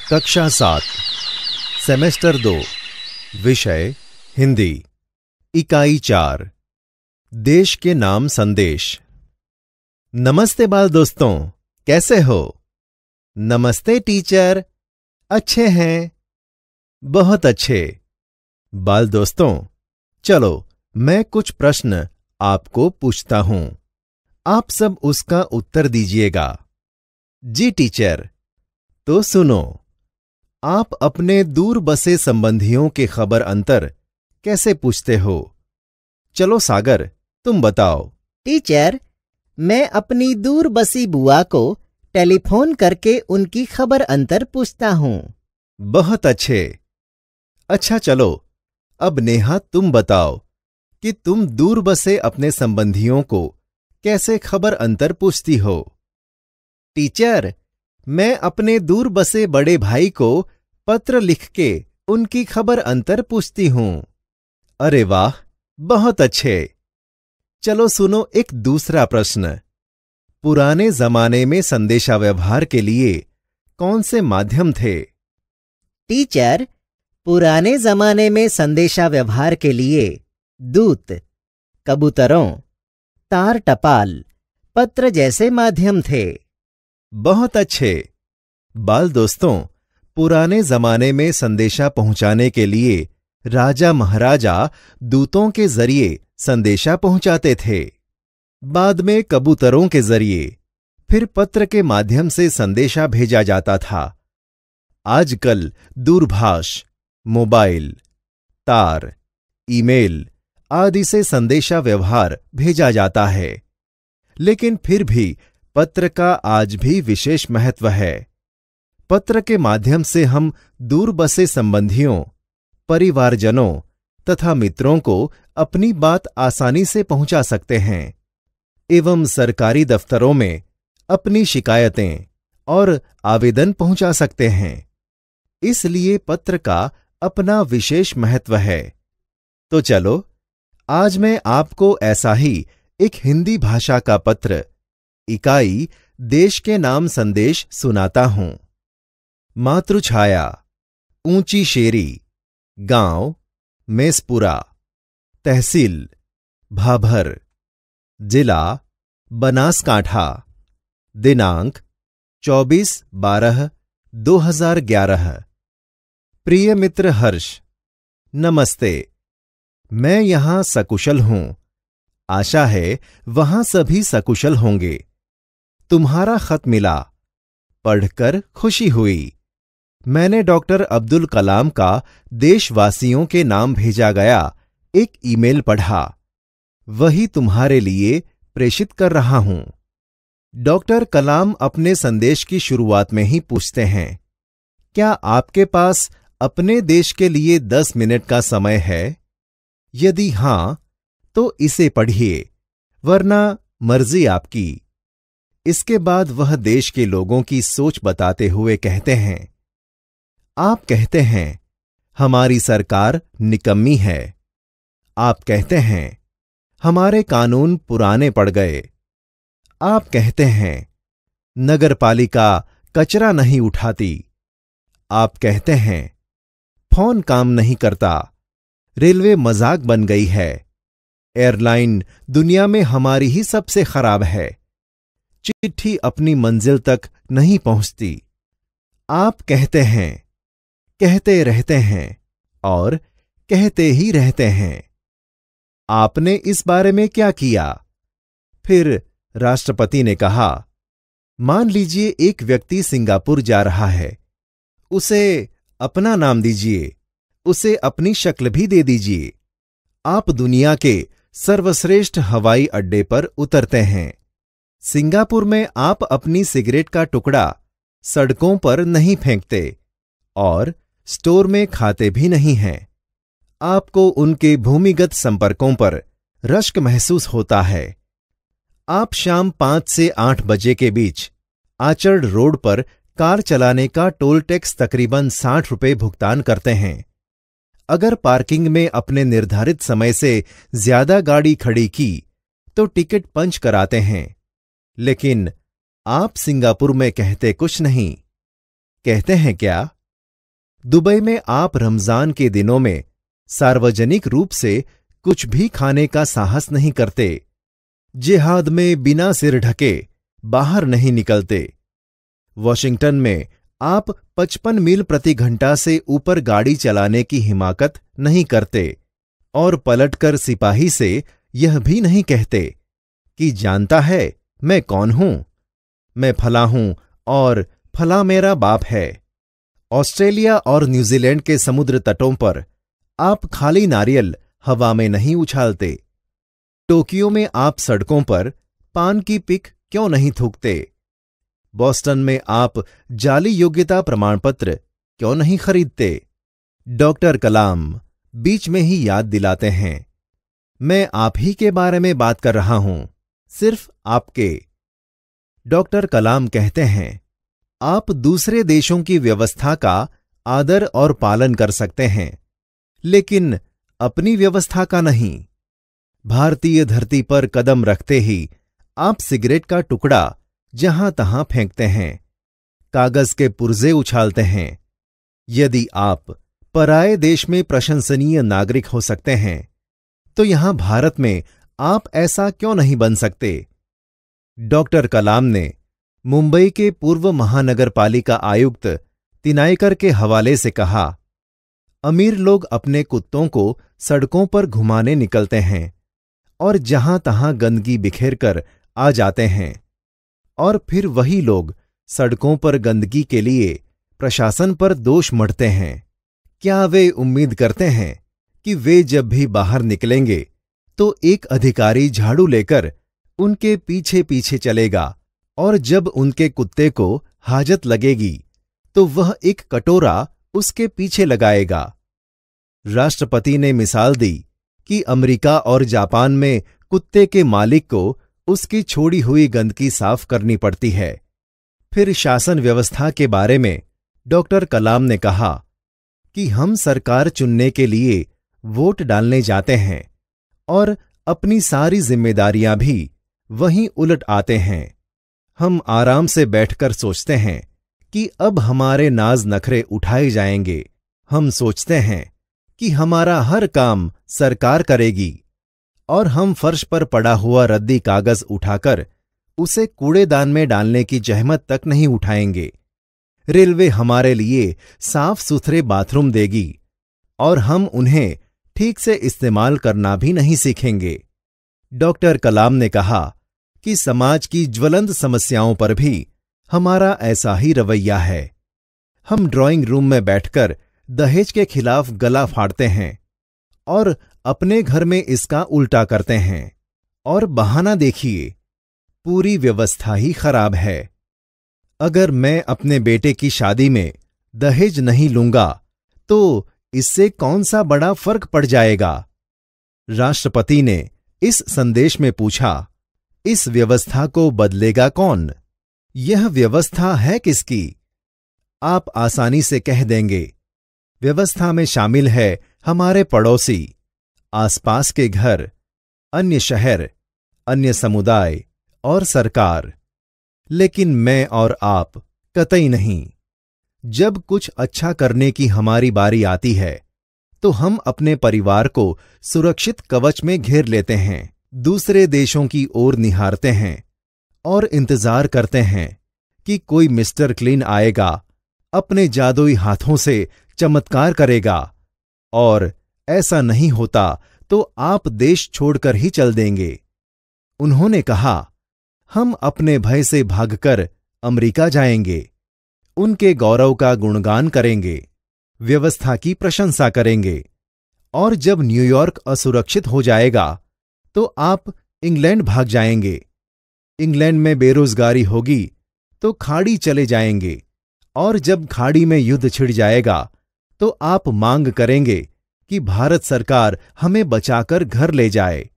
कक्षा 7 सेमेस्टर 2 विषय हिंदी इकाई 4 देश के नाम संदेश। नमस्ते बाल दोस्तों, कैसे हो? नमस्ते टीचर, अच्छे हैं, बहुत अच्छे। बाल दोस्तों, चलो मैं कुछ प्रश्न आपको पूछता हूं, आप सब उसका उत्तर दीजिएगा। जी टीचर। तो सुनो, आप अपने दूर बसे संबंधियों के खबर अंतर कैसे पूछते हो? चलो सागर, तुम बताओ। टीचर, मैं अपनी दूर बसी बुआ को टेलीफोन करके उनकी खबर अंतर पूछता हूँ। बहुत अच्छे। अच्छा चलो, अब नेहा तुम बताओ कि तुम दूर बसे अपने संबंधियों को कैसे खबर अंतर पूछती हो? टीचर, मैं अपने दूर बसे बड़े भाई को पत्र लिख के उनकी खबर अंतर पूछती हूँ। अरे वाह, बहुत अच्छे। चलो सुनो एक दूसरा प्रश्न। पुराने जमाने में संदेशा व्यवहार के लिए कौन से माध्यम थे? टीचर, पुराने जमाने में संदेशा व्यवहार के लिए दूत, कबूतरों, तार टपाल, पत्र जैसे माध्यम थे। बहुत अच्छे। बाल दोस्तों, पुराने जमाने में संदेशा पहुंचाने के लिए राजा महाराजा दूतों के जरिए संदेशा पहुंचाते थे। बाद में कबूतरों के जरिए, फिर पत्र के माध्यम से संदेशा भेजा जाता था। आजकल दूरभाष, मोबाइल, तार, ईमेल आदि से संदेशा व्यवहार भेजा जाता है, लेकिन फिर भी पत्र का आज भी विशेष महत्व है। पत्र के माध्यम से हम दूर बसे संबंधियों, परिवारजनों तथा मित्रों को अपनी बात आसानी से पहुंचा सकते हैं एवं सरकारी दफ्तरों में अपनी शिकायतें और आवेदन पहुंचा सकते हैं। इसलिए पत्र का अपना विशेष महत्व है। तो चलो, आज मैं आपको ऐसा ही एक हिंदी भाषा का पत्र इकाई देश के नाम संदेश सुनाता हूं। मातृछाया, ऊंची शेरी, गांव मेसपुरा, तहसील भाभर, जिला बनासकांठा, दिनांक 24/12/2011। प्रिय मित्र हर्ष, नमस्ते। मैं यहां सकुशल हूं, आशा है वहां सभी सकुशल होंगे। तुम्हारा खत मिला, पढ़कर खुशी हुई। मैंने डॉक्टर अब्दुल कलाम का देशवासियों के नाम भेजा गया एक ईमेल पढ़ा, वही तुम्हारे लिए प्रेषित कर रहा हूं। डॉक्टर कलाम अपने संदेश की शुरुआत में ही पूछते हैं, क्या आपके पास अपने देश के लिए 10 मिनट का समय है? यदि हां, तो इसे पढ़िए, वरना मर्जी आपकी। इसके बाद वह देश के लोगों की सोच बताते हुए कहते हैं, आप कहते हैं हमारी सरकार निकम्मी है। आप कहते हैं हमारे कानून पुराने पड़ गए। आप कहते हैं नगरपालिका कचरा नहीं उठाती। आप कहते हैं फोन काम नहीं करता, रेलवे मजाक बन गई है, एयरलाइन दुनिया में हमारी ही सबसे खराब है, चिट्ठी अपनी मंजिल तक नहीं पहुंचती। आप कहते हैं, कहते रहते हैं और कहते ही रहते हैं। आपने इस बारे में क्या किया? फिर राष्ट्रपति ने कहा, मान लीजिए एक व्यक्ति सिंगापुर जा रहा है, उसे अपना नाम दीजिए, उसे अपनी शक्ल भी दे दीजिए। आप दुनिया के सर्वश्रेष्ठ हवाई अड्डे पर उतरते हैं। सिंगापुर में आप अपनी सिगरेट का टुकड़ा सड़कों पर नहीं फेंकते और स्टोर में खाते भी नहीं हैं। आपको उनके भूमिगत संपर्कों पर रश्क महसूस होता है। आप शाम 5 से 8 बजे के बीच आचर्ड रोड पर कार चलाने का टोल टैक्स तकरीबन 60 रुपये भुगतान करते हैं। अगर पार्किंग में अपने निर्धारित समय से ज्यादा गाड़ी खड़ी की तो टिकट पंच कराते हैं, लेकिन आप सिंगापुर में कहते कुछ नहीं। कहते हैं क्या? दुबई में आप रमजान के दिनों में सार्वजनिक रूप से कुछ भी खाने का साहस नहीं करते। जिहाद में बिना सिर ढके बाहर नहीं निकलते। वॉशिंगटन में आप 55 मील प्रति घंटा से ऊपर गाड़ी चलाने की हिमाकत नहीं करते और पलटकर सिपाही से यह भी नहीं कहते कि जानता है मैं कौन हूं, मैं फला हूं और फला मेरा बाप है। ऑस्ट्रेलिया और न्यूजीलैंड के समुद्र तटों पर आप खाली नारियल हवा में नहीं उछालते। टोक्यो में आप सड़कों पर पान की पिक क्यों नहीं थूकते? बॉस्टन में आप जाली योग्यता प्रमाण पत्र क्यों नहीं खरीदते? डॉक्टर कलाम बीच में ही याद दिलाते हैं, मैं आप ही के बारे में बात कर रहा हूं, सिर्फ आपके। डॉक्टर कलाम कहते हैं, आप दूसरे देशों की व्यवस्था का आदर और पालन कर सकते हैं, लेकिन अपनी व्यवस्था का नहीं। भारतीय धरती पर कदम रखते ही आप सिगरेट का टुकड़ा जहां तहां फेंकते हैं, कागज के पुर्जे उछालते हैं। यदि आप पराये देश में प्रशंसनीय नागरिक हो सकते हैं, तो यहां भारत में आप ऐसा क्यों नहीं बन सकते? डॉक्टर कलाम ने मुंबई के पूर्व महानगर पालिका आयुक्त तिनायकर के हवाले से कहा, अमीर लोग अपने कुत्तों को सड़कों पर घुमाने निकलते हैं और जहां तहां गंदगी बिखेर कर आ जाते हैं, और फिर वही लोग सड़कों पर गंदगी के लिए प्रशासन पर दोष मढ़ते हैं। क्या वे उम्मीद करते हैं कि वे जब भी बाहर निकलेंगे तो एक अधिकारी झाड़ू लेकर उनके पीछे पीछे चलेगा और जब उनके कुत्ते को हाजत लगेगी तो वह एक कटोरा उसके पीछे लगाएगा? राष्ट्रपति ने मिसाल दी कि अमेरिका और जापान में कुत्ते के मालिक को उसकी छोड़ी हुई गंदगी साफ करनी पड़ती है। फिर शासन व्यवस्था के बारे में डॉक्टर कलाम ने कहा कि हम सरकार चुनने के लिए वोट डालने जाते हैं और अपनी सारी जिम्मेदारियां भी वहीं उलट आते हैं। हम आराम से बैठकर सोचते हैं कि अब हमारे नाज नखरे उठाए जाएंगे। हम सोचते हैं कि हमारा हर काम सरकार करेगी और हम फर्श पर पड़ा हुआ रद्दी कागज उठाकर उसे कूड़ेदान में डालने की जहमत तक नहीं उठाएंगे। रेलवे हमारे लिए साफ सुथरे बाथरूम देगी और हम उन्हें ठीक से इस्तेमाल करना भी नहीं सीखेंगे। डॉक्टर कलाम ने कहा कि समाज की ज्वलंत समस्याओं पर भी हमारा ऐसा ही रवैया है। हम ड्राइंग रूम में बैठकर दहेज के खिलाफ गला फाड़ते हैं और अपने घर में इसका उल्टा करते हैं, और बहाना देखिए, पूरी व्यवस्था ही खराब है। अगर मैं अपने बेटे की शादी में दहेज नहीं लूंगा तो इससे कौन सा बड़ा फर्क पड़ जाएगा? राष्ट्रपति ने इस संदेश में पूछा, इस व्यवस्था को बदलेगा कौन? यह व्यवस्था है किसकी? आप आसानी से कह देंगे, व्यवस्था में शामिल है हमारे पड़ोसी, आसपास के घर, अन्य शहर, अन्य समुदाय और सरकार। लेकिन मैं और आप कतई नहीं। जब कुछ अच्छा करने की हमारी बारी आती है तो हम अपने परिवार को सुरक्षित कवच में घेर लेते हैं, दूसरे देशों की ओर निहारते हैं और इंतजार करते हैं कि कोई मिस्टर क्लीन आएगा, अपने जादुई हाथों से चमत्कार करेगा, और ऐसा नहीं होता तो आप देश छोड़कर ही चल देंगे। उन्होंने कहा, हम अपने भय से भागकर अमेरिका जाएंगे, उनके गौरव का गुणगान करेंगे, व्यवस्था की प्रशंसा करेंगे, और जब न्यूयॉर्क असुरक्षित हो जाएगा तो आप इंग्लैंड भाग जाएंगे। इंग्लैंड में बेरोजगारी होगी तो खाड़ी चले जाएंगे, और जब खाड़ी में युद्ध छिड़ जाएगा तो आप मांग करेंगे कि भारत सरकार हमें बचाकर घर ले जाए।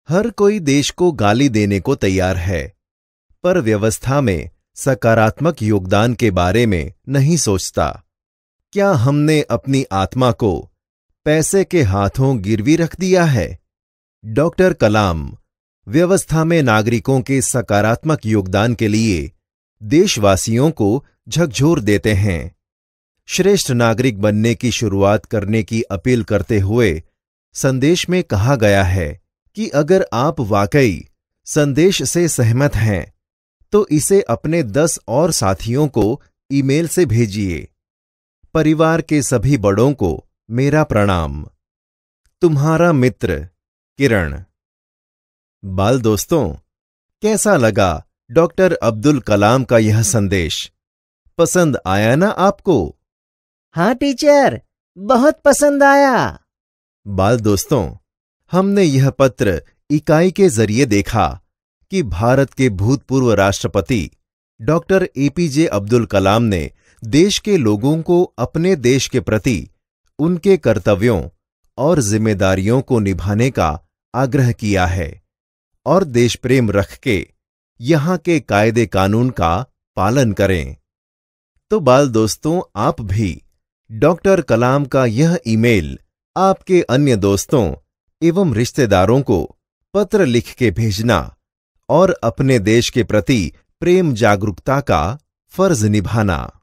हर कोई देश को गाली देने को तैयार है, पर व्यवस्था में सकारात्मक योगदान के बारे में नहीं सोचता। क्या हमने अपनी आत्मा को पैसे के हाथों गिरवी रख दिया है? डॉक्टर कलाम व्यवस्था में नागरिकों के सकारात्मक योगदान के लिए देशवासियों को झकझोर देते हैं। श्रेष्ठ नागरिक बनने की शुरुआत करने की अपील करते हुए संदेश में कहा गया है कि अगर आप वाकई संदेश से सहमत हैं तो इसे अपने 10 और साथियों को ईमेल से भेजिए। परिवार के सभी बड़ों को मेरा प्रणाम। तुम्हारा मित्र किरण। बाल दोस्तों, कैसा लगा डॉक्टर अब्दुल कलाम का यह संदेश? पसंद आया ना आपको? हाँ टीचर, बहुत पसंद आया। बाल दोस्तों, हमने यह पत्र इकाई के जरिए देखा कि भारत के भूतपूर्व राष्ट्रपति डॉक्टर एपीजे अब्दुल कलाम ने देश के लोगों को अपने देश के प्रति उनके कर्तव्यों और जिम्मेदारियों को निभाने का आग्रह किया है और देश प्रेम रख के यहां के कायदे कानून का पालन करें। तो बाल दोस्तों, आप भी डॉक्टर कलाम का यह ईमेल आपके अन्य दोस्तों एवं रिश्तेदारों को पत्र लिख के भेजना और अपने देश के प्रति प्रेम जागरूकता का फर्ज निभाना।